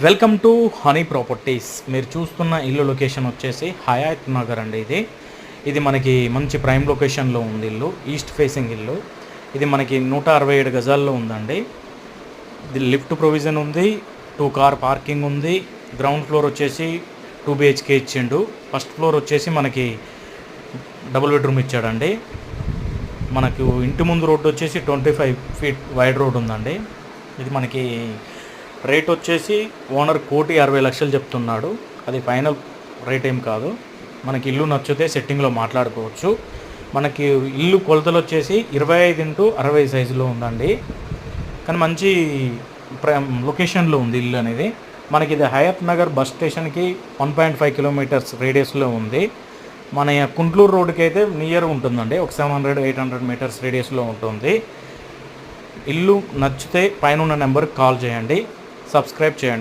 Welcome to honey properties. మీరు చూస్తున్న ఇల్లు లొకేషన్ వచ్చేసి హయాత్ నగర్ అండి. ఇది మనకి మంచి ప్రైమ్ లొకేషన్లో ఉంది. ఇల్లు ఈస్ట్ ఫేసింగ్ ఇల్లు. ఇది మనకి 167 గజాల్లో ఉందండి. ఇది లిఫ్ట్ ప్రొవిజన్ ఉంది, 2 కార్ పార్కింగ్ ఉంది. గ్రౌండ్ ఫ్లోర్ వచ్చేసి 2 BHK ఇచ్చిండు. ఫస్ట్ ఫ్లోర్ వచ్చేసి మనకి డబుల్ బెడ్రూమ్ ఇచ్చాడండి. మనకు ఇంటి ముందు రోడ్డు వచ్చేసి 25 ఫీట్ వైడ్ రోడ్ ఉందండి. ఇది మనకి రేట్ వచ్చేసి ఓనర్ 1,60,00,000 చెప్తున్నాడు. అది ఫైనల్ రేట్ ఏం కాదు. మనకి ఇల్లు నచ్చితే సెట్టింగ్లో మాట్లాడుకోవచ్చు. మనకి ఇల్లు కొలతలు వచ్చేసి 25x60 సైజులో ఉందండి. కానీ మంచి లొకేషన్లో ఉంది ఇల్లు అనేది. మనకి ఇది హయత్ నగర్ బస్ స్టేషన్కి 1.5 కిలోమీటర్స్ రేడియస్లో ఉంది. మన కుంట్లూరు రోడ్డుకి అయితే నియర్ ఉంటుందండి. ఒక 700-800 మీటర్స్ రేడియస్లో ఉంటుంది. ఇల్లు నచ్చితే పైన ఉన్న నెంబర్కి కాల్ చేయండి, సబ్స్క్రైబ్ చేయండి.